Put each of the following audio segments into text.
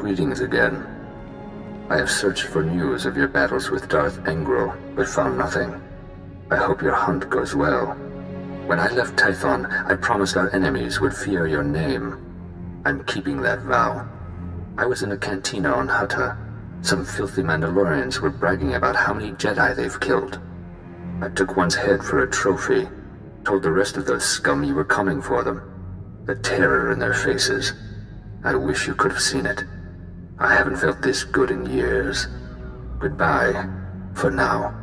Greetings again. I have searched for news of your battles with Darth Engro, but found nothing. I hope your hunt goes well. When I left Tython, I promised our enemies would fear your name. I'm keeping that vow. I was in a cantina on Hutta. Some filthy Mandalorians were bragging about how many Jedi they've killed. I took one's head for a trophy, told the rest of those scum you were coming for them. The terror in their faces. I wish you could have seen it. I haven't felt this good in years. Goodbye, for now.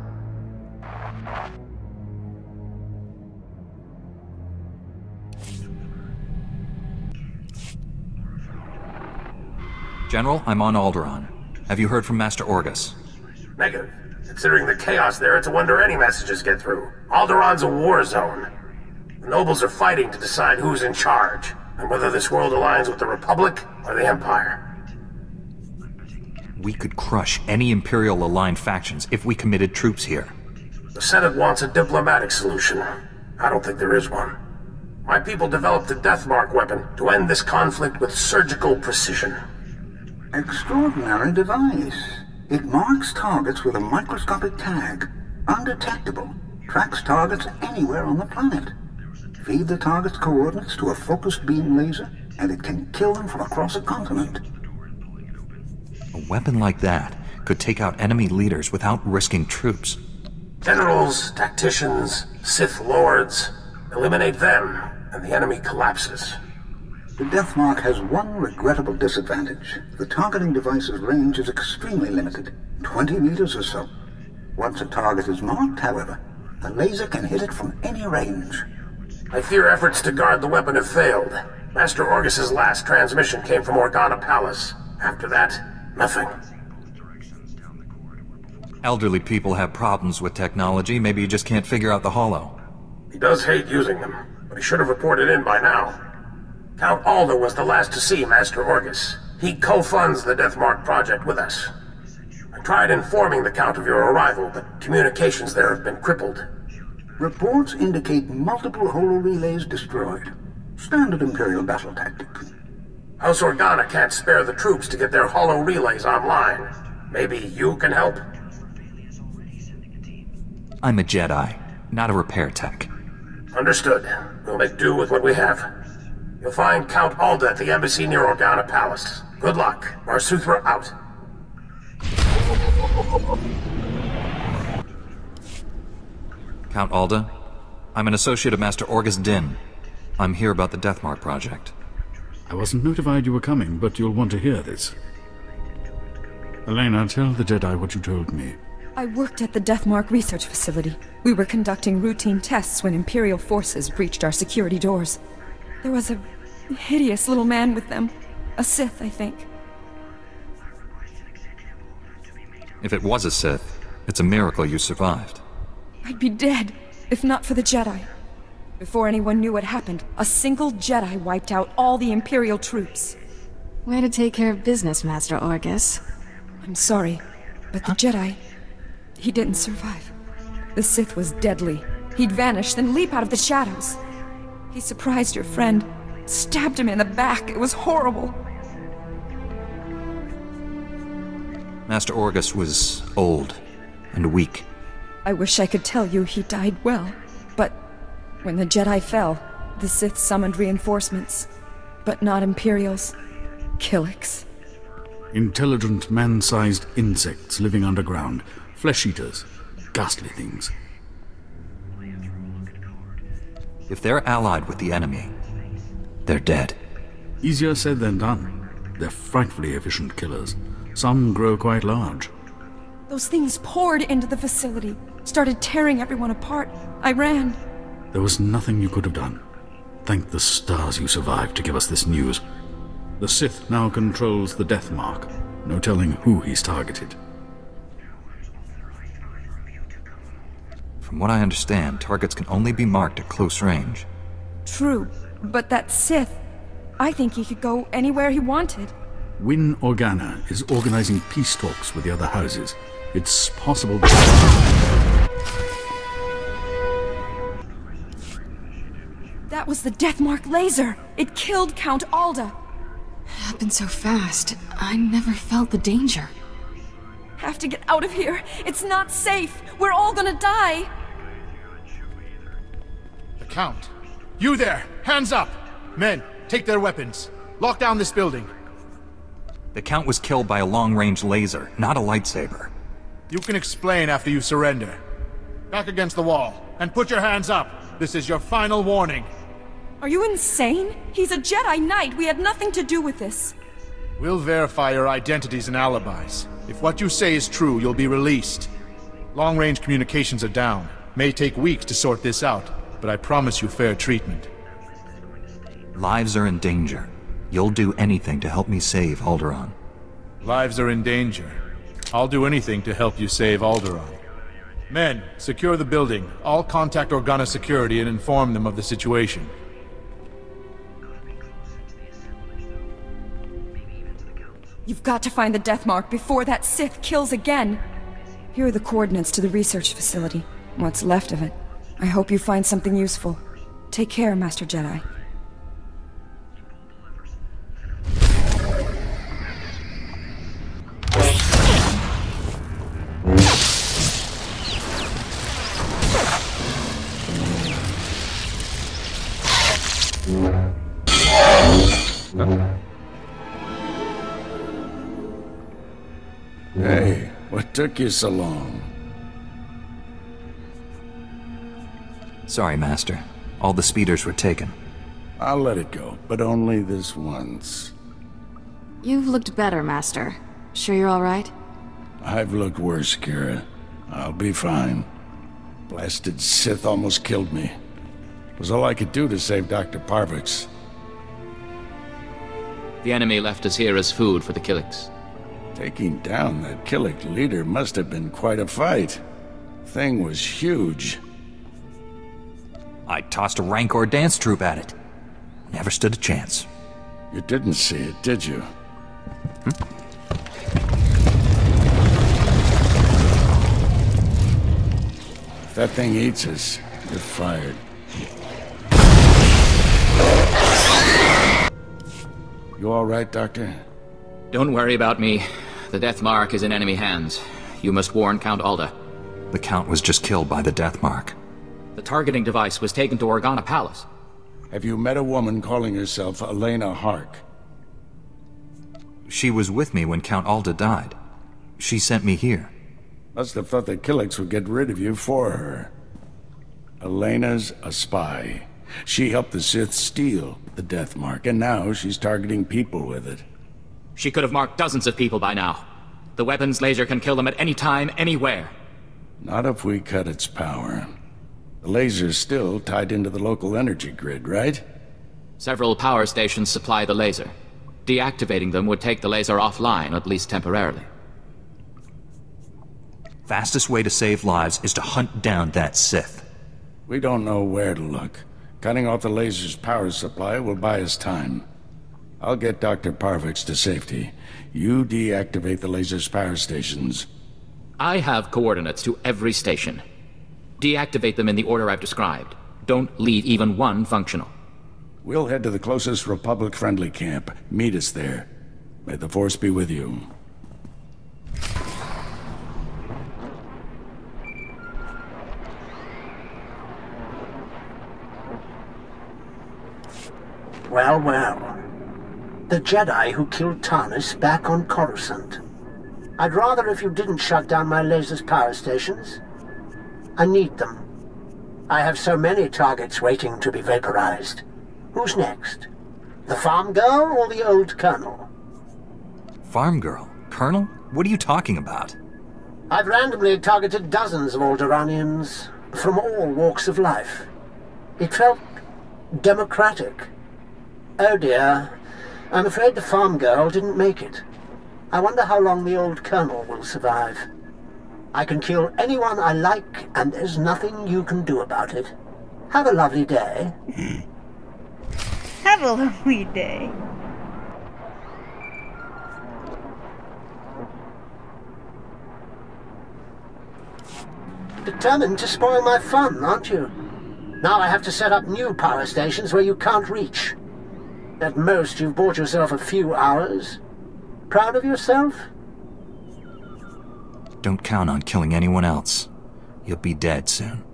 General, I'm on Alderaan. Have you heard from Master Orgus? Negative. Considering the chaos there, it's a wonder any messages get through. Alderaan's a war zone. The nobles are fighting to decide who's in charge, and whether this world aligns with the Republic or the Empire. We could crush any Imperial-aligned factions if we committed troops here. The Senate wants a diplomatic solution. I don't think there is one. My people developed the Deathmark weapon to end this conflict with surgical precision. Extraordinary device. It marks targets with a microscopic tag. Undetectable. Tracks targets anywhere on the planet. Feed the target's coordinates to a focused beam laser, and it can kill them from across a continent. A weapon like that could take out enemy leaders without risking troops. Generals, tacticians, Sith Lords. Eliminate them, and the enemy collapses. The Deathmark has one regrettable disadvantage. The targeting device's range is extremely limited, 20 meters or so. Once a target is marked, however, the laser can hit it from any range. I fear efforts to guard the weapon have failed. Master Orgus's last transmission came from Organa Palace. After that, nothing. Elderly people have problems with technology. Maybe you just can't figure out the holo. He does hate using them, but he should have reported in by now. Count Alder was the last to see Master Orgus. He co-funds the Deathmark project with us. I tried informing the Count of your arrival, but communications there have been crippled. Reports indicate multiple holo-relays destroyed. Standard Imperial battle tactic. House Organa can't spare the troops to get their holo-relays online. Maybe you can help? I'm a Jedi, not a repair tech. Understood. We'll make do with what we have. You'll find Count Alda at the embassy near Organa Palace. Good luck. Marsuthra out. Count Alda, I'm an associate of Master Orgus Din. I'm here about the Deathmark project. I wasn't notified you were coming, but you'll want to hear this. Elena, tell the Jedi what you told me. I worked at the Deathmark research facility. We were conducting routine tests when Imperial forces breached our security doors. There was a hideous little man with them. A Sith, I think. If it was a Sith, it's a miracle you survived. I'd be dead, if not for the Jedi. Before anyone knew what happened, a single Jedi wiped out all the Imperial troops. Way to take care of business, Master Orgus. I'm sorry, but the Jedi... he didn't survive. The Sith was deadly. He'd vanish, then leap out of the shadows. He surprised your friend, stabbed him in the back. It was horrible. Master Orgus was old and weak. I wish I could tell you he died well, but when the Jedi fell, the Sith summoned reinforcements, but not Imperials. Killiks. Intelligent, man-sized insects living underground. Flesh-eaters. Ghastly things. If they're allied with the enemy, they're dead. Easier said than done. They're frightfully efficient killers. Some grow quite large. Those things poured into the facility, started tearing everyone apart. I ran. There was nothing you could have done. Thank the stars you survived to give us this news. The Sith now controls the Deathmark. No telling who he's targeted. From what I understand, targets can only be marked at close range. True, but that Sith, I think he could go anywhere he wanted. Win Organa is organizing peace talks with the other houses. It's possible That was the Deathmark laser! It killed Count Alda! happened so fast. I never felt the danger. Have to get out of here. It's not safe. We're all gonna die. The Count. You there! Hands up! Men, take their weapons. Lock down this building. The Count was killed by a long-range laser, not a lightsaber. You can explain after you surrender. Back against the wall, and put your hands up. This is your final warning. Are you insane? He's a Jedi Knight. We had nothing to do with this. We'll verify your identities and alibis. If what you say is true, you'll be released. Long-range communications are down. May take weeks to sort this out, but I promise you fair treatment. Lives are in danger. You'll do anything to help me save Alderaan. Lives are in danger. I'll do anything to help you save Alderaan. Men, secure the building. All contact Organa security and inform them of the situation. You've got to find the death mark before that Sith kills again. Here are the coordinates to the research facility. What's left of it. I hope you find something useful. Take care, Master Jedi. Hey, what took you so long? Sorry, Master. All the speeders were taken. I'll let it go, but only this once. You've looked better, Master. Sure you're all right? I've looked worse, Kira. I'll be fine. Blasted Sith almost killed me. It was all I could do to save Dr. Parvix. The enemy left us here as food for the Killiks. Taking down that Killik leader must have been quite a fight. Thing was huge. I tossed a Rancor dance troupe at it. Never stood a chance. You didn't see it, did you? If that thing eats us, you're fired. You all right, Doctor? Don't worry about me. The death mark is in enemy hands. You must warn Count Alda. The Count was just killed by the death mark. The targeting device was taken to Organa Palace. Have you met a woman calling herself Elena Hark? She was with me when Count Alda died. She sent me here. Must have thought the Killiks would get rid of you for her. Elena's a spy. She helped the Sith steal the death mark, and now she's targeting people with it. She could have marked dozens of people by now. The weapon's laser can kill them at any time, anywhere. Not if we cut its power. The laser's still tied into the local energy grid, right? Several power stations supply the laser. Deactivating them would take the laser offline, at least temporarily. Fastest way to save lives is to hunt down that Sith. We don't know where to look. Cutting off the laser's power supply will buy us time. I'll get Dr. Parvix to safety. You deactivate the laser's power stations. I have coordinates to every station. Deactivate them in the order I've described. Don't leave even one functional. We'll head to the closest Republic-friendly camp. Meet us there. May the Force be with you. Well, well. The Jedi who killed Tarnis back on Coruscant. I'd rather if you didn't shut down my laser's power stations. I need them. I have so many targets waiting to be vaporized. Who's next? The farm girl or the old colonel? Farm girl? Colonel? What are you talking about? I've randomly targeted dozens of Alderaanians from all walks of life. It felt democratic. Oh dear, I'm afraid the farm girl didn't make it. I wonder how long the old colonel will survive. I can kill anyone I like, and there's nothing you can do about it. Have a lovely day. Have a lovely day. Determined to spoil my fun, aren't you? Now I have to set up new power stations where you can't reach. At most, you've bought yourself a few hours. Proud of yourself? Don't count on killing anyone else. You'll be dead soon.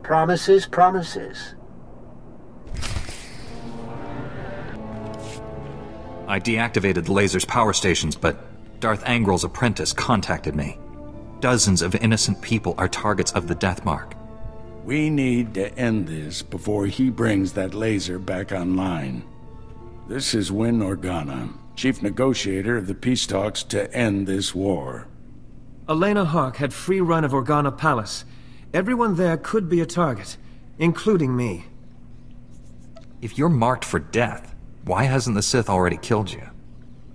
Promises, promises. I deactivated the laser's power stations, but Darth Angrel's apprentice contacted me. Dozens of innocent people are targets of the Deathmark. We need to end this before he brings that laser back online. This is Win Organa, chief negotiator of the peace talks to end this war. Elena Hark had free run of Organa Palace. Everyone there could be a target, including me. If you're marked for death, why hasn't the Sith already killed you?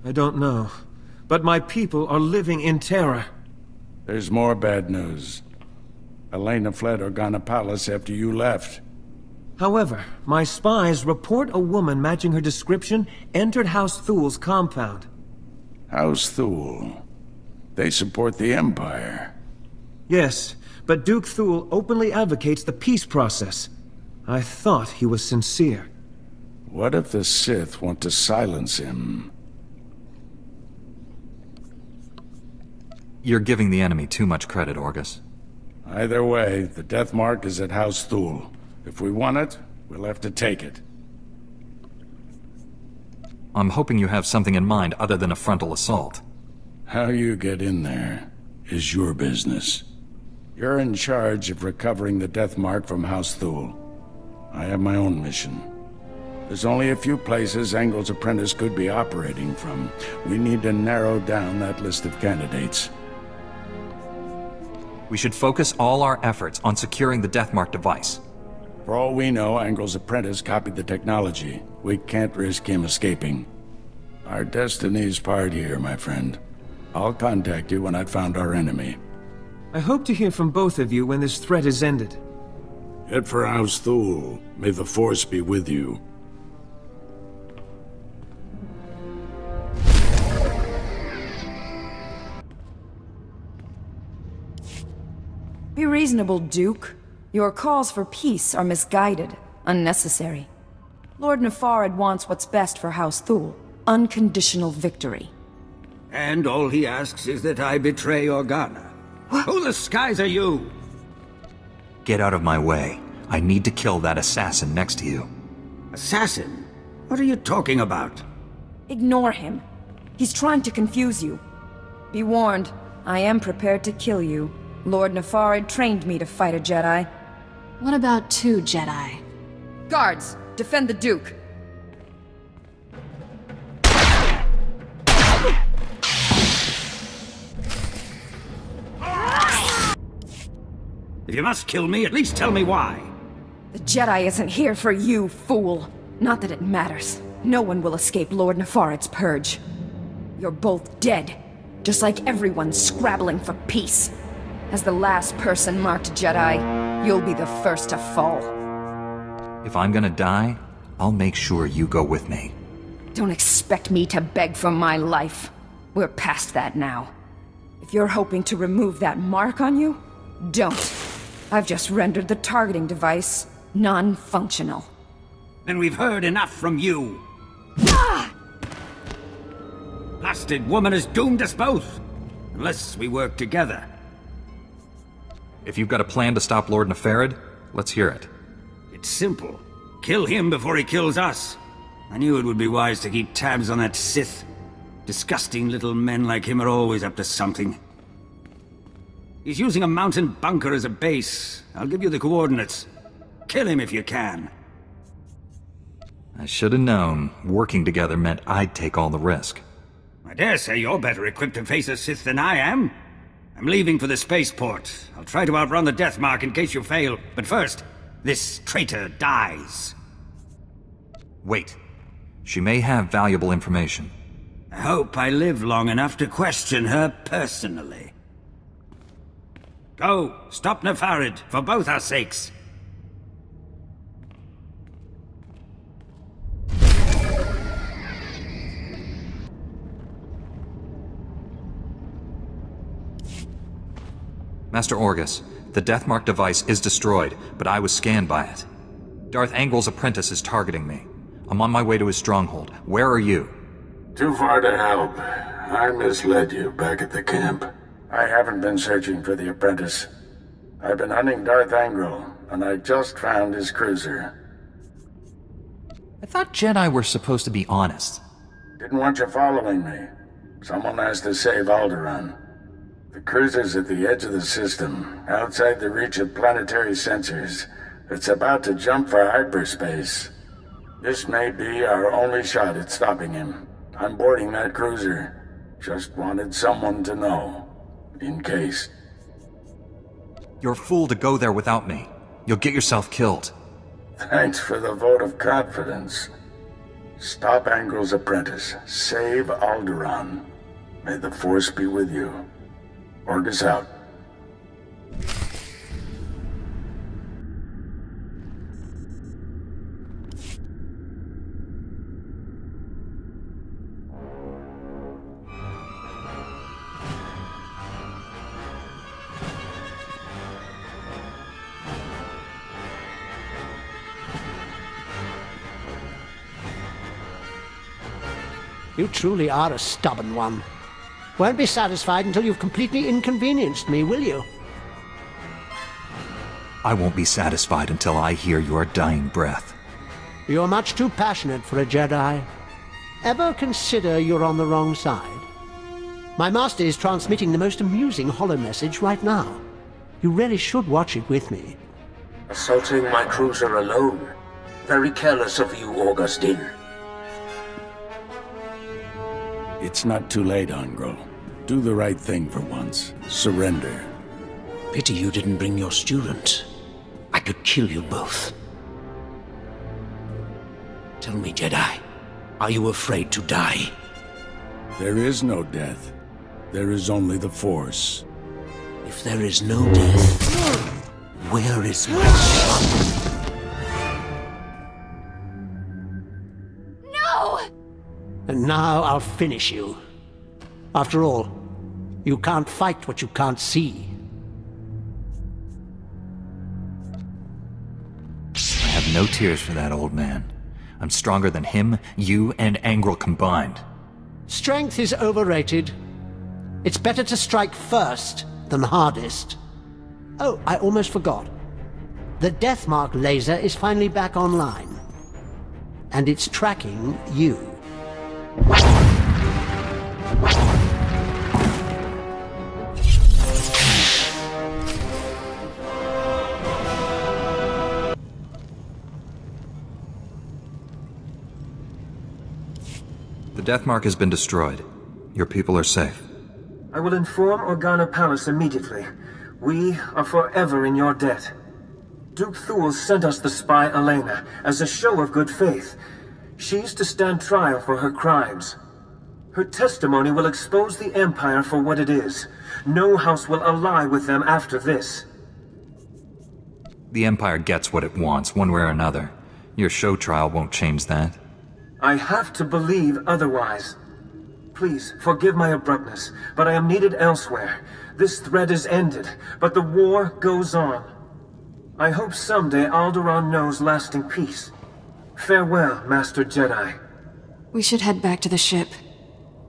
I don't know, but my people are living in terror. There's more bad news. Elena fled Organa Palace after you left. However, my spies report a woman matching her description entered House Thul's compound. House Thul? They support the Empire. Yes, but Duke Thul openly advocates the peace process. I thought he was sincere. What if the Sith want to silence him? You're giving the enemy too much credit, Orgus. Either way, the Deathmark is at House Thul. If we want it, we'll have to take it. I'm hoping you have something in mind other than a frontal assault. How you get in there is your business. You're in charge of recovering the Deathmark from House Thul. I have my own mission. There's only a few places Angel's apprentice could be operating from. We need to narrow down that list of candidates. We should focus all our efforts on securing the Deathmark device. For all we know, Angel's apprentice copied the technology. We can't risk him escaping. Our destiny's part here, my friend. I'll contact you when I've found our enemy. I hope to hear from both of you when this threat is ended. Head for House Thul. May the Force be with you. Be reasonable, Duke. Your calls for peace are misguided, unnecessary. Lord Nefarad wants what's best for House Thul. Unconditional victory. And all he asks is that I betray Organa. Who the skies are you? Get out of my way. I need to kill that assassin next to you. Assassin? What are you talking about? Ignore him. He's trying to confuse you. Be warned, I am prepared to kill you. Lord Nefarad trained me to fight a Jedi. What about 2 Jedi? Guards, defend the Duke. If you must kill me, at least tell me why. The Jedi isn't here for you, fool. Not that it matters. No one will escape Lord Nefarad's purge. You're both dead, just like everyone scrabbling for peace. As the last person marked Jedi, you'll be the first to fall. If I'm gonna die, I'll make sure you go with me. Don't expect me to beg for my life. We're past that now. If you're hoping to remove that mark on you, don't. I've just rendered the targeting device non-functional. Then we've heard enough from you. Blasted woman is doomed us both, unless we work together. If you've got a plan to stop Lord Nefarad, let's hear it. It's simple. Kill him before he kills us. I knew it would be wise to keep tabs on that Sith. Disgusting little men like him are always up to something. He's using a mountain bunker as a base. I'll give you the coordinates. Kill him if you can. I should have known. Working together meant I'd take all the risk. I dare say you're better equipped to face a Sith than I am. I'm leaving for the spaceport. I'll try to outrun the Deathmark in case you fail. But first, this traitor dies. Wait. She may have valuable information. I hope I live long enough to question her personally. Go, stop Nefarad, for both our sakes. Master Orgus, the Deathmark device is destroyed, but I was scanned by it. Darth Angel's apprentice is targeting me. I'm on my way to his stronghold. Where are you? Too far to help. I misled you back at the camp. I haven't been searching for the apprentice. I've been hunting Darth Angro, and I just found his cruiser. I thought Jedi were supposed to be honest. Didn't want you following me. Someone has to save Alderaan. The cruiser's at the edge of the system, outside the reach of planetary sensors. It's about to jump for hyperspace. This may be our only shot at stopping him. I'm boarding that cruiser. Just wanted someone to know. In case. You're a fool to go there without me. You'll get yourself killed. Thanks for the vote of confidence. Stop Angro's apprentice. Save Alderaan. May the Force be with you. Orgus out. You truly are a stubborn one. Won't be satisfied until you've completely inconvenienced me, will you? I won't be satisfied until I hear your dying breath. You're much too passionate for a Jedi. Ever consider you're on the wrong side? My master is transmitting the most amusing holo message right now. You really should watch it with me. Assaulting my cruiser alone. Very careless of you, Augustine. It's not too late, Angro. Do the right thing for once. Surrender. Pity you didn't bring your student. I could kill you both. Tell me, Jedi, are you afraid to die? There is no death. There is only the Force. If there is no death, where is my son? No! And now I'll finish you. After all, you can't fight what you can't see. I have no tears for that old man. I'm stronger than him, you, and Angro combined. Strength is overrated. It's better to strike first than hardest. Oh, I almost forgot. The Deathmark laser is finally back online. And it's tracking you. The Deathmark has been destroyed. Your people are safe. I will inform Organa Palace immediately. We are forever in your debt. Duke Thule sent us the spy Elena as a show of good faith. She's to stand trial for her crimes. Her testimony will expose the Empire for what it is. No house will ally with them after this. The Empire gets what it wants, one way or another. Your show trial won't change that. I have to believe otherwise. Please, forgive my abruptness, but I am needed elsewhere. This threat is ended, but the war goes on. I hope someday Alderaan knows lasting peace. Farewell, Master Jedi. We should head back to the ship.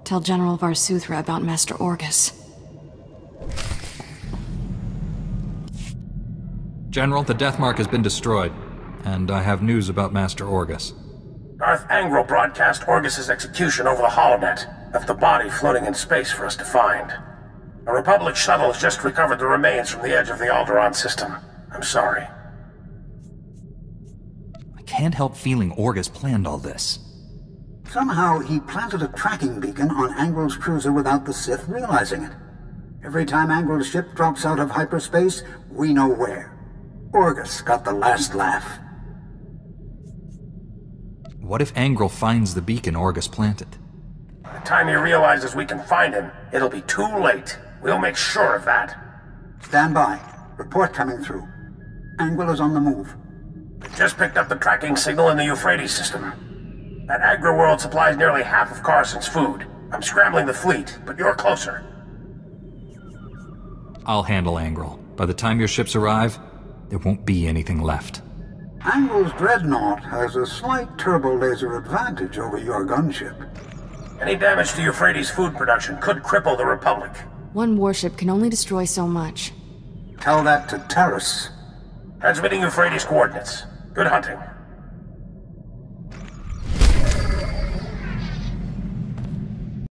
Tell General Varsuthra about Master Orgus. General, the Deathmark has been destroyed, and I have news about Master Orgus. Darth Angro broadcast Orgus's execution over the holonet, left the body floating in space for us to find. A Republic shuttle has just recovered the remains from the edge of the Alderaan system. I'm sorry. I can't help feeling Orgus planned all this. Somehow he planted a tracking beacon on Angro's cruiser without the Sith realizing it. Every time Angro's ship drops out of hyperspace, we know where. Orgus got the last laugh. What if Angro finds the beacon Orgus planted? By the time he realizes we can find him, it'll be too late. We'll make sure of that. Stand by. Report coming through. Angro is on the move. We just picked up the tracking signal in the Euphrates system. That agri-world supplies nearly half of Carson's food. I'm scrambling the fleet, but you're closer. I'll handle Angro. By the time your ships arrive, there won't be anything left. Angrel's dreadnought has a slight turbo laser advantage over your gunship. Any damage to Euphrates' food production could cripple the Republic. One warship can only destroy so much. Tell that to Terrace. Transmitting Euphrates' coordinates. Good hunting.